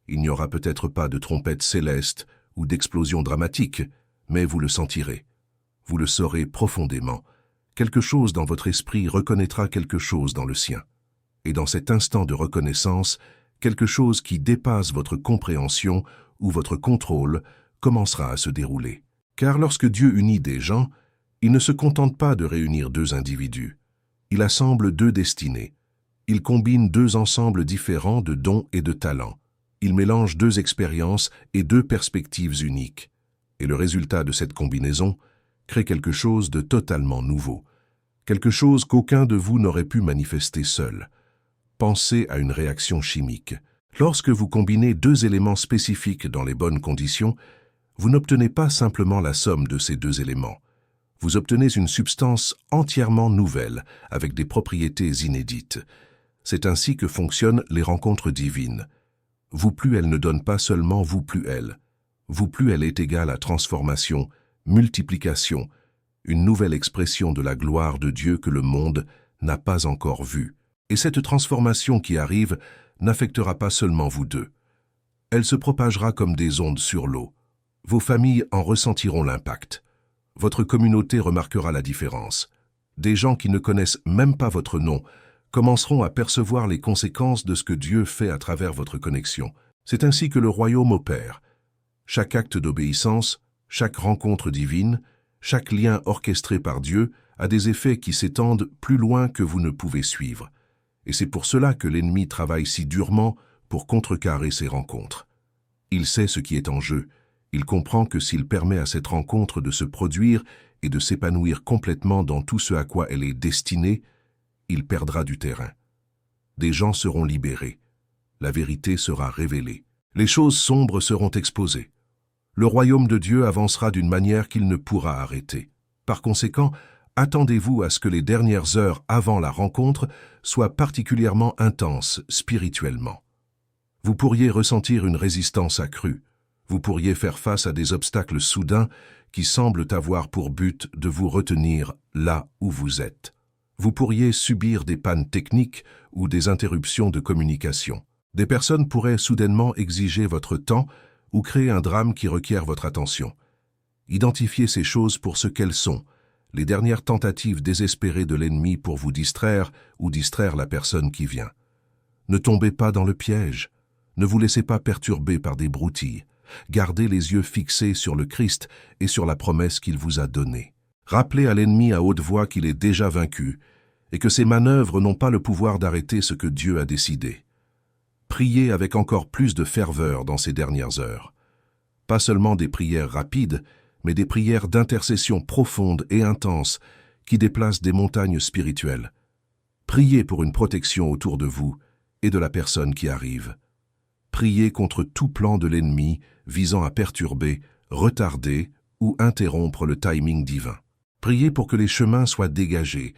[SPEAKER 1] Il n'y aura peut-être pas de trompette céleste ou d'explosion dramatique, mais vous le sentirez. Vous le saurez profondément. Quelque chose dans votre esprit reconnaîtra quelque chose dans le sien. Et dans cet instant de reconnaissance, quelque chose qui dépasse votre compréhension ou votre contrôle commencera à se dérouler. Car lorsque Dieu unit des gens, il ne se contente pas de réunir deux individus. Il assemble deux destinées. Il combine deux ensembles différents de dons et de talents. Il mélange deux expériences et deux perspectives uniques. Et le résultat de cette combinaison crée quelque chose de totalement nouveau. Quelque chose qu'aucun de vous n'aurait pu manifester seul. Pensez à une réaction chimique. Lorsque vous combinez deux éléments spécifiques dans les bonnes conditions, vous n'obtenez pas simplement la somme de ces deux éléments. Vous obtenez une substance entièrement nouvelle, avec des propriétés inédites. C'est ainsi que fonctionnent les rencontres divines. Vous plus elle ne donne pas seulement vous plus elle. Vous plus elle est égale à transformation, multiplication, une nouvelle expression de la gloire de Dieu que le monde n'a pas encore vue. Et cette transformation qui arrive n'affectera pas seulement vous deux. Elle se propagera comme des ondes sur l'eau. Vos familles en ressentiront l'impact. Votre communauté remarquera la différence. Des gens qui ne connaissent même pas votre nom commenceront à percevoir les conséquences de ce que Dieu fait à travers votre connexion. C'est ainsi que le royaume opère. Chaque acte d'obéissance, chaque rencontre divine, chaque lien orchestré par Dieu a des effets qui s'étendent plus loin que vous ne pouvez suivre. Et c'est pour cela que l'ennemi travaille si durement pour contrecarrer ces rencontres. Il sait ce qui est en jeu. Il comprend que s'il permet à cette rencontre de se produire et de s'épanouir complètement dans tout ce à quoi elle est destinée, il perdra du terrain. Des gens seront libérés. La vérité sera révélée. Les choses sombres seront exposées. Le royaume de Dieu avancera d'une manière qu'il ne pourra arrêter. Par conséquent, attendez-vous à ce que les dernières heures avant la rencontre soient particulièrement intenses spirituellement. Vous pourriez ressentir une résistance accrue. Vous pourriez faire face à des obstacles soudains qui semblent avoir pour but de vous retenir là où vous êtes. Vous pourriez subir des pannes techniques ou des interruptions de communication. Des personnes pourraient soudainement exiger votre temps ou créer un drame qui requiert votre attention. Identifiez ces choses pour ce qu'elles sont, les dernières tentatives désespérées de l'ennemi pour vous distraire ou distraire la personne qui vient. Ne tombez pas dans le piège. Ne vous laissez pas perturber par des broutilles. Gardez les yeux fixés sur le Christ et sur la promesse qu'il vous a donnée. Rappelez à l'ennemi à haute voix qu'il est déjà vaincu et que ses manœuvres n'ont pas le pouvoir d'arrêter ce que Dieu a décidé. Priez avec encore plus de ferveur dans ces dernières heures. Pas seulement des prières rapides, mais des prières d'intercession profondes et intenses qui déplacent des montagnes spirituelles. Priez pour une protection autour de vous et de la personne qui arrive. Priez contre tout plan de l'ennemi visant à perturber, retarder ou interrompre le timing divin. Priez pour que les chemins soient dégagés,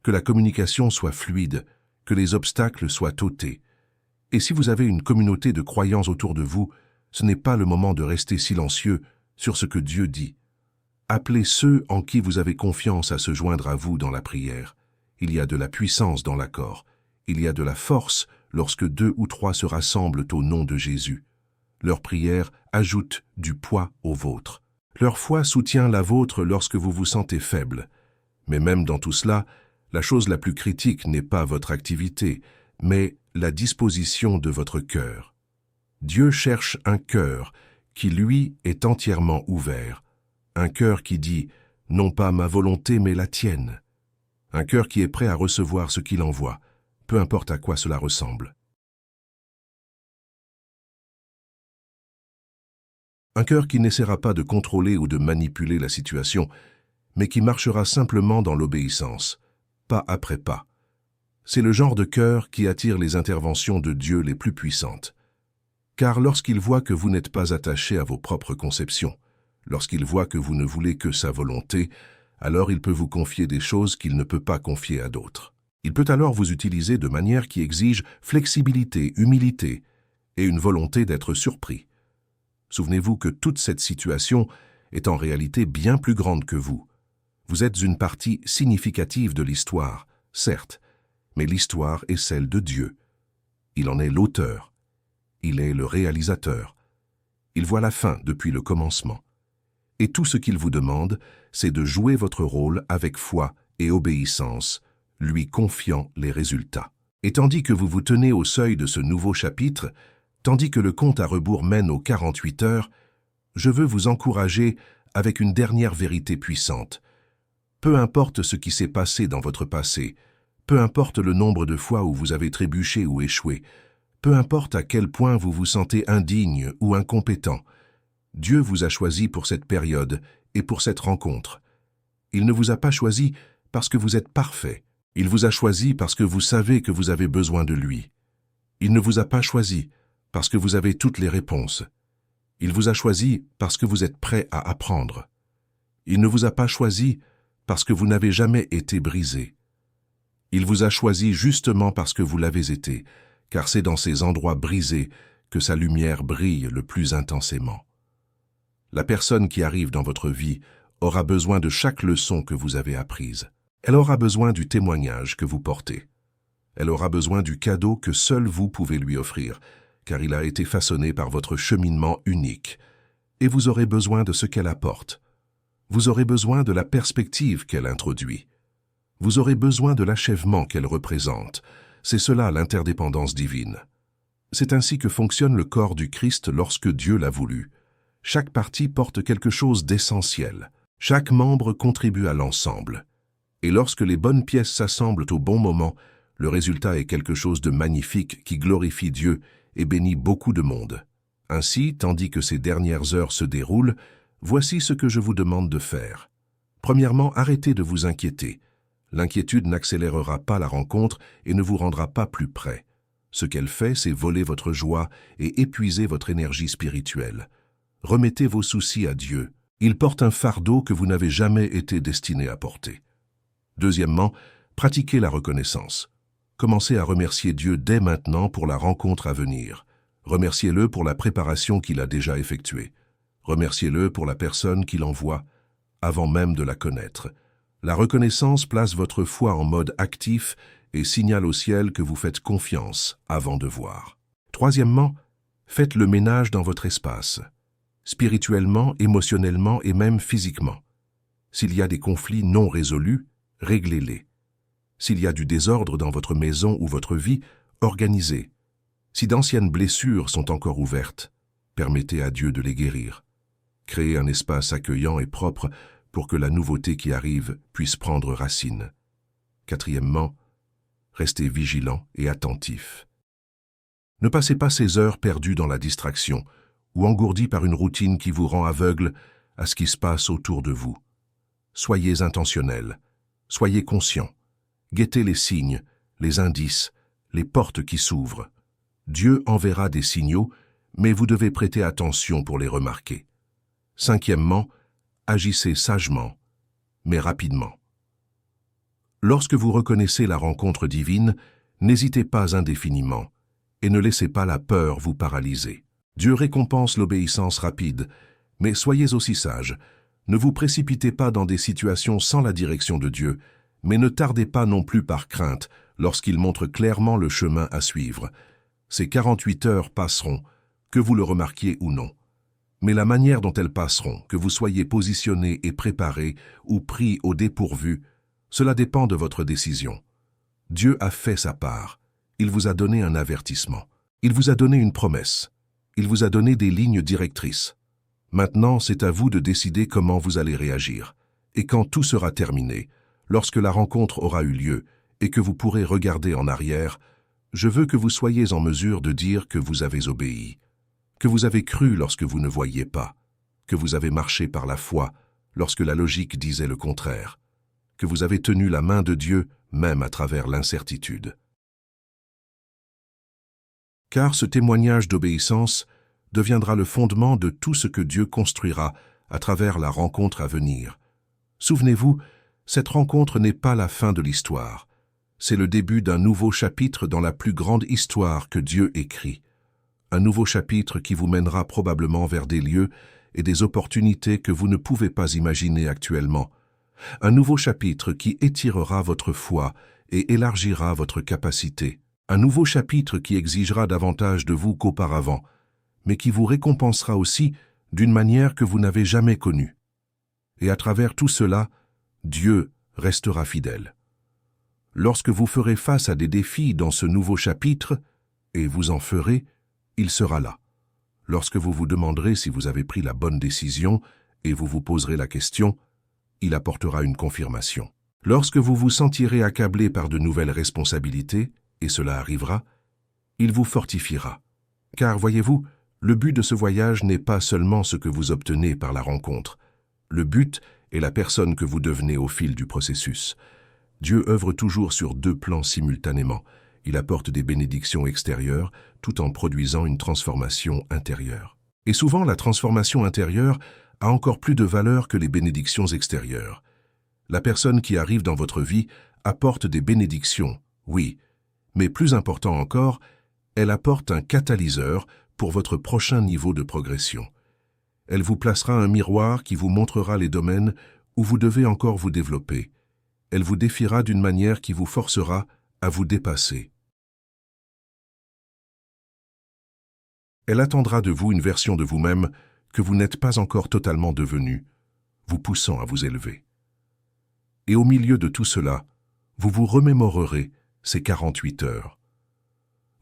[SPEAKER 1] que la communication soit fluide, que les obstacles soient ôtés. Et si vous avez une communauté de croyants autour de vous, ce n'est pas le moment de rester silencieux sur ce que Dieu dit. Appelez ceux en qui vous avez confiance à se joindre à vous dans la prière. Il y a de la puissance dans l'accord. Il y a de la force lorsque 2 ou 3 se rassemblent au nom de Jésus. Leur prière ajoute du poids au vôtre. Leur foi soutient la vôtre lorsque vous vous sentez faible. Mais même dans tout cela, la chose la plus critique n'est pas votre activité, mais la disposition de votre cœur. Dieu cherche un cœur qui, lui, est entièrement ouvert. Un cœur qui dit « non pas ma volonté, mais la tienne ». Un cœur qui est prêt à recevoir ce qu'il envoie, peu importe à quoi cela ressemble. Un cœur qui n'essaiera pas de contrôler ou de manipuler la situation, mais qui marchera simplement dans l'obéissance, pas après pas. C'est le genre de cœur qui attire les interventions de Dieu les plus puissantes. Car lorsqu'il voit que vous n'êtes pas attaché à vos propres conceptions, lorsqu'il voit que vous ne voulez que sa volonté, alors il peut vous confier des choses qu'il ne peut pas confier à d'autres. Il peut alors vous utiliser de manière qui exige flexibilité, humilité et une volonté d'être surpris. Souvenez-vous que toute cette situation est en réalité bien plus grande que vous. Vous êtes une partie significative de l'histoire, certes, mais l'histoire est celle de Dieu. Il en est l'auteur. Il est le réalisateur. Il voit la fin depuis le commencement. Et tout ce qu'il vous demande, c'est de jouer votre rôle avec foi et obéissance, lui confiant les résultats. Et tandis que vous vous tenez au seuil de ce nouveau chapitre, tandis que le compte à rebours mène aux 48 heures, je veux vous encourager avec une dernière vérité puissante. Peu importe ce qui s'est passé dans votre passé, Peu importe le nombre de fois où vous avez trébuché ou échoué, peu importe à quel point vous vous sentez indigne ou incompétent, Dieu vous a choisi pour cette période et pour cette rencontre. Il ne vous a pas choisi parce que vous êtes parfait. Il vous a choisi parce que vous savez que vous avez besoin de lui. Il ne vous a pas choisi parce que vous avez toutes les réponses. Il vous a choisi parce que vous êtes prêt à apprendre. Il ne vous a pas choisi parce que vous n'avez jamais été brisé. Il vous a choisi justement parce que vous l'avez été, car c'est dans ces endroits brisés que sa lumière brille le plus intensément. La personne qui arrive dans votre vie aura besoin de chaque leçon que vous avez apprise. Elle aura besoin du témoignage que vous portez. Elle aura besoin du cadeau que seul vous pouvez lui offrir, car il a été façonné par votre cheminement unique. Et vous aurez besoin de ce qu'elle apporte. Vous aurez besoin de la perspective qu'elle introduit. Vous aurez besoin de l'achèvement qu'elle représente. C'est cela l'interdépendance divine. C'est ainsi que fonctionne le corps du Christ lorsque Dieu l'a voulu. Chaque partie porte quelque chose d'essentiel. Chaque membre contribue à l'ensemble. Et lorsque les bonnes pièces s'assemblent au bon moment, le résultat est quelque chose de magnifique qui glorifie Dieu et bénit beaucoup de monde. Ainsi, tandis que ces dernières heures se déroulent, voici ce que je vous demande de faire. Premièrement, arrêtez de vous inquiéter. L'inquiétude n'accélérera pas la rencontre et ne vous rendra pas plus près. Ce qu'elle fait, c'est voler votre joie et épuiser votre énergie spirituelle. Remettez vos soucis à Dieu. Il porte un fardeau que vous n'avez jamais été destiné à porter. Deuxièmement, pratiquez la reconnaissance. Commencez à remercier Dieu dès maintenant pour la rencontre à venir. Remerciez-le pour la préparation qu'il a déjà effectuée. Remerciez-le pour la personne qu'il envoie, avant même de la connaître. La reconnaissance place votre foi en mode actif et signale au ciel que vous faites confiance avant de voir. Troisièmement, faites le ménage dans votre espace. Spirituellement, émotionnellement et même physiquement. S'il y a des conflits non résolus, réglez-les. S'il y a du désordre dans votre maison ou votre vie, organisez. Si d'anciennes blessures sont encore ouvertes, permettez à Dieu de les guérir. Créez un espace accueillant et propre pour que la nouveauté qui arrive puisse prendre racine. Quatrièmement, restez vigilant et attentif. Ne passez pas ces heures perdues dans la distraction, ou engourdi par une routine qui vous rend aveugle à ce qui se passe autour de vous. Soyez intentionnel, soyez conscient, guettez les signes, les indices, les portes qui s'ouvrent. Dieu enverra des signaux, mais vous devez prêter attention pour les remarquer. Cinquièmement, agissez sagement, mais rapidement. Lorsque vous reconnaissez la rencontre divine, n'hésitez pas indéfiniment et ne laissez pas la peur vous paralyser. Dieu récompense l'obéissance rapide, mais soyez aussi sages. Ne vous précipitez pas dans des situations sans la direction de Dieu, mais ne tardez pas non plus par crainte lorsqu'il montre clairement le chemin à suivre. Ces 48 heures passeront, que vous le remarquiez ou non. Mais la manière dont elles passeront, que vous soyez positionné et préparé ou pris au dépourvu, cela dépend de votre décision. Dieu a fait sa part. Il vous a donné un avertissement. Il vous a donné une promesse. Il vous a donné des lignes directrices. Maintenant, c'est à vous de décider comment vous allez réagir. Et quand tout sera terminé, lorsque la rencontre aura eu lieu et que vous pourrez regarder en arrière, je veux que vous soyez en mesure de dire que vous avez obéi, que vous avez cru lorsque vous ne voyiez pas, que vous avez marché par la foi lorsque la logique disait le contraire, que vous avez tenu la main de Dieu même à travers l'incertitude. Car ce témoignage d'obéissance deviendra le fondement de tout ce que Dieu construira à travers la rencontre à venir. Souvenez-vous, cette rencontre n'est pas la fin de l'histoire. C'est le début d'un nouveau chapitre dans la plus grande histoire que Dieu écrit. Un nouveau chapitre qui vous mènera probablement vers des lieux et des opportunités que vous ne pouvez pas imaginer actuellement. Un nouveau chapitre qui étirera votre foi et élargira votre capacité. Un nouveau chapitre qui exigera davantage de vous qu'auparavant, mais qui vous récompensera aussi d'une manière que vous n'avez jamais connue. Et à travers tout cela, Dieu restera fidèle. Lorsque vous ferez face à des défis dans ce nouveau chapitre, et vous en ferez, il sera là. Lorsque vous vous demanderez si vous avez pris la bonne décision et vous vous poserez la question, il apportera une confirmation. Lorsque vous vous sentirez accablé par de nouvelles responsabilités, et cela arrivera, il vous fortifiera. Car voyez-vous, le but de ce voyage n'est pas seulement ce que vous obtenez par la rencontre. Le but est la personne que vous devenez au fil du processus. Dieu œuvre toujours sur deux plans simultanément. Il apporte des bénédictions extérieures tout en produisant une transformation intérieure. Et souvent, la transformation intérieure a encore plus de valeur que les bénédictions extérieures. La personne qui arrive dans votre vie apporte des bénédictions, oui, mais plus important encore, elle apporte un catalyseur pour votre prochain niveau de progression. Elle vous placera un miroir qui vous montrera les domaines où vous devez encore vous développer. Elle vous défiera d'une manière qui vous forcera à vous dépasser. Elle attendra de vous une version de vous-même que vous n'êtes pas encore totalement devenu, vous poussant à vous élever. Et au milieu de tout cela, vous vous remémorerez ces 48 heures.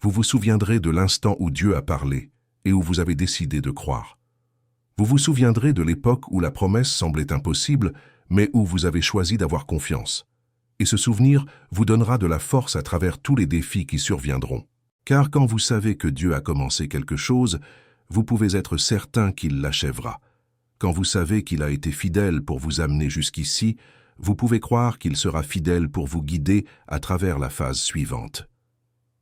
[SPEAKER 1] Vous vous souviendrez de l'instant où Dieu a parlé et où vous avez décidé de croire. Vous vous souviendrez de l'époque où la promesse semblait impossible, mais où vous avez choisi d'avoir confiance. Et ce souvenir vous donnera de la force à travers tous les défis qui surviendront. Car quand vous savez que Dieu a commencé quelque chose, vous pouvez être certain qu'il l'achèvera. Quand vous savez qu'il a été fidèle pour vous amener jusqu'ici, vous pouvez croire qu'il sera fidèle pour vous guider à travers la phase suivante.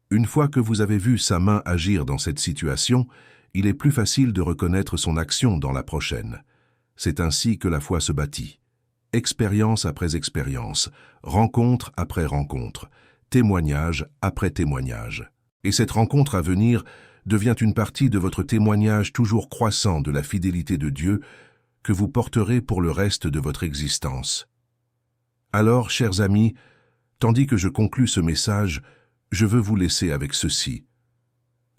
[SPEAKER 1] Une fois que vous avez vu sa main agir dans cette situation, il est plus facile de reconnaître son action dans la prochaine. C'est ainsi que la foi se bâtit. Expérience après expérience, rencontre après rencontre, témoignage après témoignage. Et cette rencontre à venir devient une partie de votre témoignage toujours croissant de la fidélité de Dieu que vous porterez pour le reste de votre existence. Alors, chers amis, tandis que je conclus ce message, je veux vous laisser avec ceci.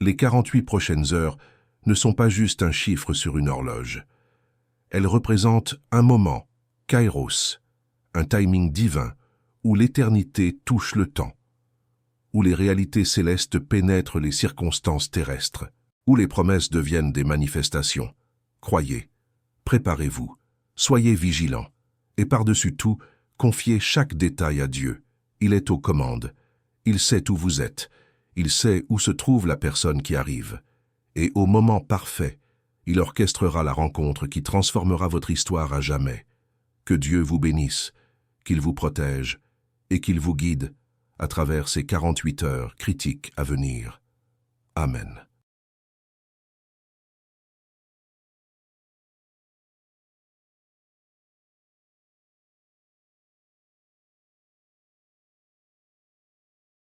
[SPEAKER 1] Les 48 prochaines heures ne sont pas juste un chiffre sur une horloge. Elles représentent un moment, kairos, un timing divin, où l'éternité touche le temps, où les réalités célestes pénètrent les circonstances terrestres, où les promesses deviennent des manifestations. Croyez, préparez-vous, soyez vigilants, et par-dessus tout, confiez chaque détail à Dieu. Il est aux commandes. Il sait où vous êtes. Il sait où se trouve la personne qui arrive. Et au moment parfait, il orchestrera la rencontre qui transformera votre histoire à jamais. Que Dieu vous bénisse, qu'il vous protège et qu'il vous guide à travers ces 48 heures critiques à venir. Amen.